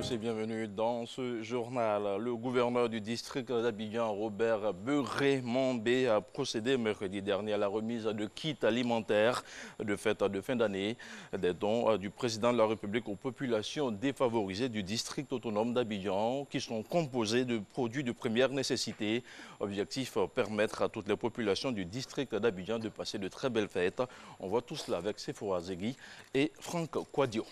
tous et bienvenue dans ce journal. Le gouverneur du district d'Abidjan, Robert Beuré-Mambé, a procédé mercredi dernier à la remise de kits alimentaires de fête de fin d'année, des dons du président de la République aux populations défavorisées du district autonome d'Abidjan, qui sont composés de produits de première nécessité. Objectif, permettre à toutes les populations du district d'Abidjan de passer de très belles fêtes. On voit tout cela avec Sephora Zegui et Franck Kouadio.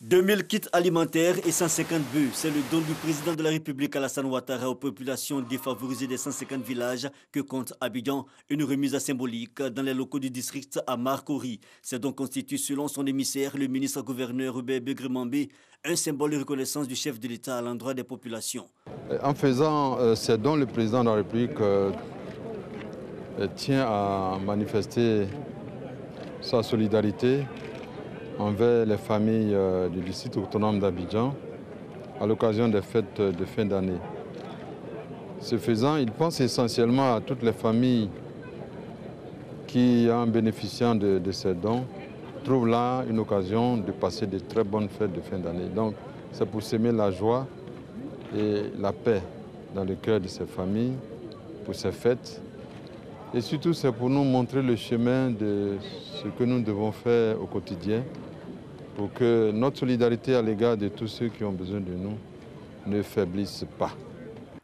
2000 kits alimentaires et 150 bœufs, c'est le don du président de la République Alassane Ouattara aux populations défavorisées des 150 villages que compte Abidjan. Une remise symbolique dans les locaux du district à Marcory. Ces dons constituent, selon son émissaire, le ministre-gouverneur Robert Beuré-Mambé, un symbole de reconnaissance du chef de l'État à l'endroit des populations. En faisant ces dons, le président de la République tient à manifester sa solidarité envers les familles du district autonome d'Abidjan à l'occasion des fêtes de fin d'année. Ce faisant, il pense essentiellement à toutes les familles qui, en bénéficiant de ces dons, trouvent là une occasion de passer de très bonnes fêtes de fin d'année. Donc, c'est pour semer la joie et la paix dans le cœur de ces familles, pour ces fêtes. Et surtout, c'est pour nous montrer le chemin de ce que nous devons faire au quotidien pour que notre solidarité à l'égard de tous ceux qui ont besoin de nous ne faiblisse pas.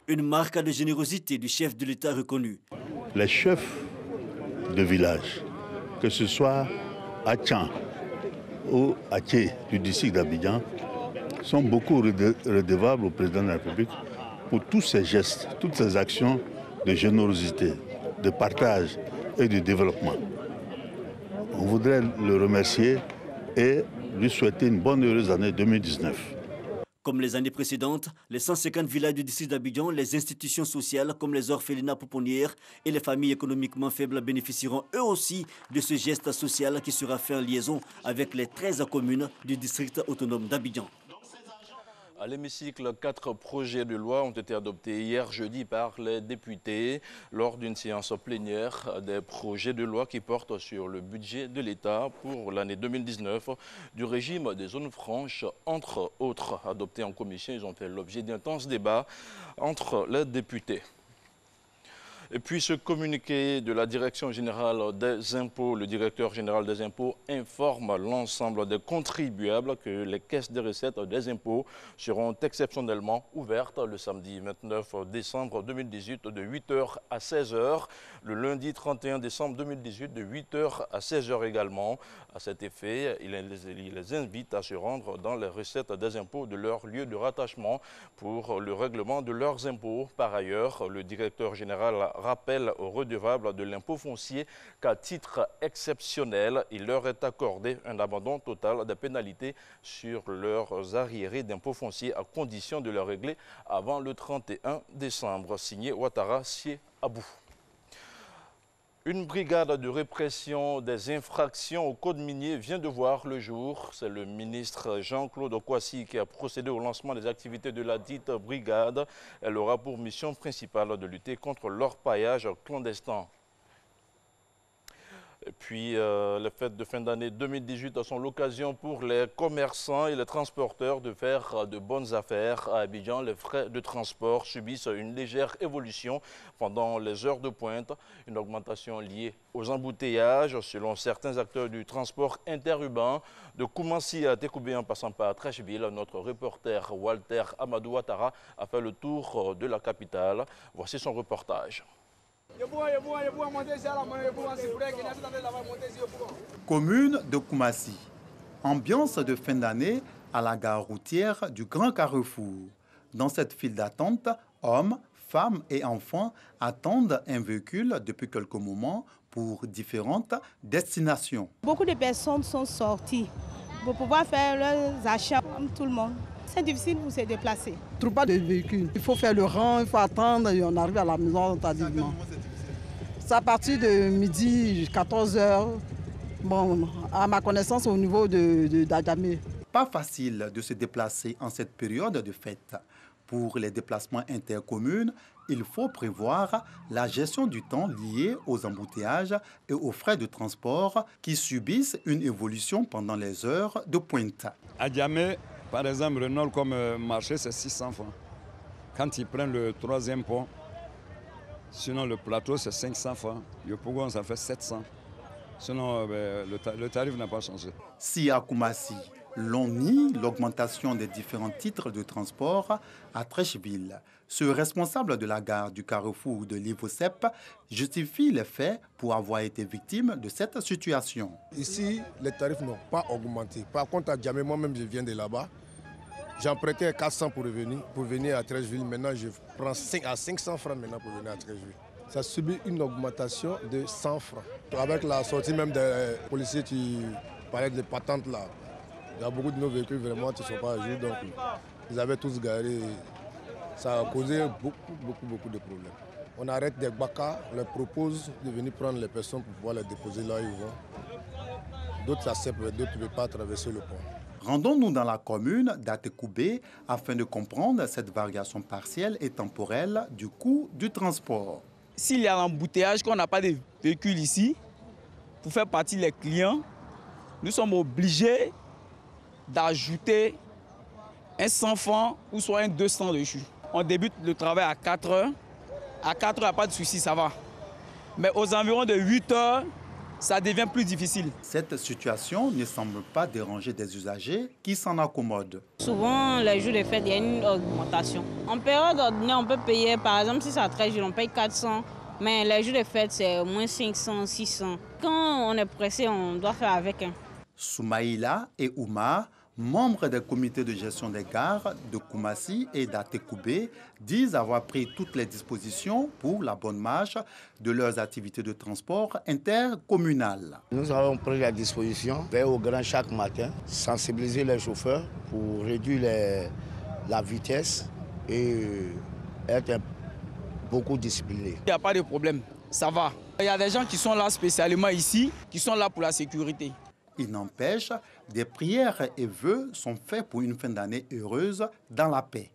Une marque de générosité du chef de l'État reconnu. Les chefs de village, que ce soit à Tchan ou à Tché du district d'Abidjan, sont beaucoup redevables au président de la République pour tous ces gestes, toutes ces actions de générosité, de partage et de développement. On voudrait le remercier et lui souhaiter une bonne et heureuse année 2019. Comme les années précédentes, les 150 villages du district d'Abidjan, les institutions sociales comme les orphelinats pouponnières et les familles économiquement faibles bénéficieront eux aussi de ce geste social qui sera fait en liaison avec les 13 communes du district autonome d'Abidjan. À l'hémicycle, 4 projets de loi ont été adoptés hier jeudi par les députés lors d'une séance plénière. Des projets de loi qui portent sur le budget de l'État pour l'année 2019, du régime des zones franches, entre autres. Adoptés en commission, ils ont fait l'objet d'intenses débats entre les députés. Et puis ce communiqué de la Direction générale des impôts, le directeur général des impôts informe l'ensemble des contribuables que les caisses des recettes des impôts seront exceptionnellement ouvertes le samedi 29 décembre 2018 de 8h à 16h, le lundi 31 décembre 2018 de 8h à 16h également. À cet effet, il les invite à se rendre dans les recettes des impôts de leur lieu de rattachement pour le règlement de leurs impôts. Par ailleurs, le directeur général rappelle aux redevables de l'impôt foncier qu'à titre exceptionnel, il leur est accordé un abandon total des pénalités sur leurs arriérés d'impôt foncier à condition de le régler avant le 31 décembre. Signé Ouattara Sie Abou. Une brigade de répression des infractions au code minier vient de voir le jour. C'est le ministre Jean-Claude Kwasi qui a procédé au lancement des activités de la dite brigade. Elle aura pour mission principale de lutter contre l'orpaillage clandestin. Et puis, les fêtes de fin d'année 2018 sont l'occasion pour les commerçants et les transporteurs de faire de bonnes affaires. À Abidjan, les frais de transport subissent une légère évolution pendant les heures de pointe. Une augmentation liée aux embouteillages, selon certains acteurs du transport interurbain. De Koumassi à Tekoubé en passant par Trècheville, notre reporter Walter Amadou Ouattara a fait le tour de la capitale. Voici son reportage. Commune de Koumassi. Ambiance de fin d'année à la gare routière du Grand Carrefour. Dans cette file d'attente, hommes, femmes et enfants attendent un véhicule depuis quelques moments pour différentes destinations. Beaucoup de personnes sont sorties pour pouvoir faire leurs achats comme tout le monde. C'est difficile pour se déplacer. Il ne trouve pas de véhicule. Il faut faire le rang, il faut attendre et on arrive à la maison tardivement. C'est à partir de midi, 14h. Bon, à ma connaissance, au niveau d'Adjamé. Pas facile de se déplacer en cette période de fête. Pour les déplacements intercommunes, il faut prévoir la gestion du temps liée aux embouteillages et aux frais de transport qui subissent une évolution pendant les heures de pointe. À Djamé, Par exemple, Renault comme marché, c'est 600 francs. Quand ils prennent le 3e pont, sinon le plateau, c'est 500 francs. Yopougon, ça fait 700. Sinon, le tarif n'a pas changé. Si à Koumassi, l'on nie l'augmentation des différents titres de transport à Treichville, ce responsable de la gare du Carrefour de Livosep justifie les faits pour avoir été victime de cette situation. Ici, les tarifs n'ont pas augmenté. Par contre, à Djamé, moi-même, je viens de là-bas. J'empruntais 400 pour venir à Treichville. Maintenant, je prends 500 francs maintenant pour venir à Treichville. Ça subit une augmentation de 100 francs. Avec la sortie même des policiers qui parlaient de patentes là, il y a beaucoup de nos véhicules vraiment qui ne sont pas à jour. Donc, ils avaient tous garé. Ça a causé beaucoup de problèmes. On arrête des bakas, on leur propose de venir prendre les personnes pour pouvoir les déposer là où ils vont. D'autres acceptent, d'autres ne veulent pas traverser le pont. Rendons-nous dans la commune d'Atekoubé afin de comprendre cette variation partielle et temporelle du coût du transport. S'il y a un embouteillage, qu'on n'a pas de véhicules ici, pour faire partie les clients, nous sommes obligés d'ajouter un 100 francs ou soit un 200 dessus. On débute le travail à 4 heures. À 4 heures, il n'y a pas de souci, ça va. Mais aux environs de 8 heures, ça devient plus difficile. Cette situation ne semble pas déranger des usagers qui s'en accommodent. Souvent, les jours de fête, il y a une augmentation. En période ordinaire, on peut payer, par exemple, si c'est à 13 jours, on paye 400. Mais les jours de fête, c'est au moins 500, 600. Quand on est pressé, on doit faire avec. Soumaïla et Ouma, membres des comités de gestion des gares de Koumassi et d'Atekoubé, disent avoir pris toutes les dispositions pour la bonne marche de leurs activités de transport intercommunal. Nous avons pris la disposition, veiller au grand chaque matin, sensibiliser les chauffeurs pour réduire la vitesse et être beaucoup disciplinés. Il n'y a pas de problème, ça va. Il y a des gens qui sont là spécialement ici, qui sont là pour la sécurité. Il n'empêche, des prières et vœux sont faits pour une fin d'année heureuse dans la paix.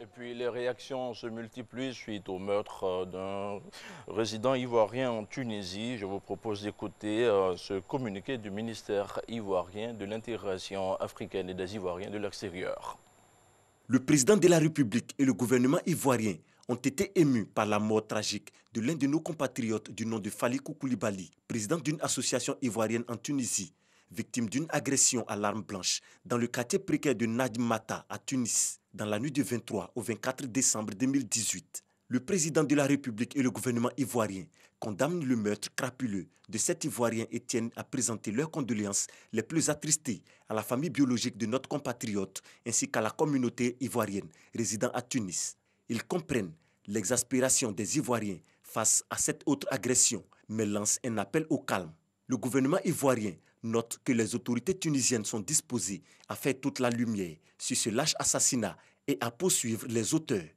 Et puis les réactions se multiplient suite au meurtre d'un résident ivoirien en Tunisie. Je vous propose d'écouter ce communiqué du ministère ivoirien de l'intégration africaine et des Ivoiriens de l'extérieur. Le président de la République et le gouvernement ivoirien ont été émus par la mort tragique de l'un de nos compatriotes du nom de Falikou Koulibaly, président d'une association ivoirienne en Tunisie, victime d'une agression à l'arme blanche dans le quartier précaire de Nadimata à Tunis, dans la nuit du 23 au 24 décembre 2018. Le président de la République et le gouvernement ivoirien condamnent le meurtre crapuleux de cet Ivoirien et tiennent à présenter leurs condoléances les plus attristées à la famille biologique de notre compatriote ainsi qu'à la communauté ivoirienne résidant à Tunis. Ils comprennent l'exaspération des Ivoiriens face à cette autre agression, mais lancent un appel au calme. Le gouvernement ivoirien note que les autorités tunisiennes sont disposées à faire toute la lumière sur ce lâche assassinat et à poursuivre les auteurs.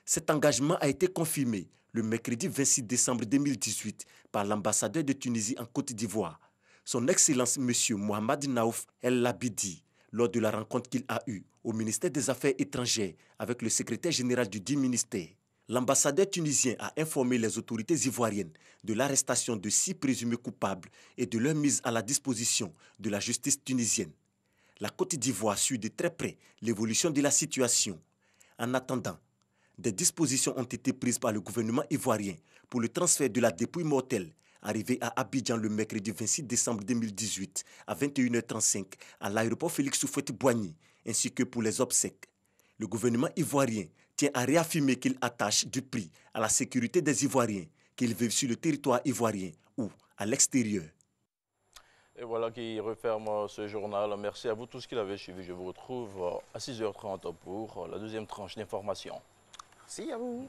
Cet engagement a été confirmé le mercredi 26 décembre 2018 par l'ambassadeur de Tunisie en Côte d'Ivoire, son Excellence M. Mohamed Naouf El Labidi, lors de la rencontre qu'il a eue au ministère des Affaires étrangères avec le secrétaire général du dit ministère. L'ambassadeur tunisien a informé les autorités ivoiriennes de l'arrestation de 6 présumés coupables et de leur mise à la disposition de la justice tunisienne. La Côte d'Ivoire suit de très près l'évolution de la situation. En attendant, des dispositions ont été prises par le gouvernement ivoirien pour le transfert de la dépouille mortelle arrivée à Abidjan le mercredi 26 décembre 2018 à 21h35 à l'aéroport Félix Houphouët-Boigny, ainsi que pour les obsèques. Le gouvernement ivoirien tient à réaffirmer qu'il attache du prix à la sécurité des Ivoiriens, qu'ils vivent sur le territoire ivoirien ou à l'extérieur. Et voilà qui referme ce journal. Merci à vous tous qui l'avez suivi. Je vous retrouve à 6h30 pour la deuxième tranche d'information. Merci à vous.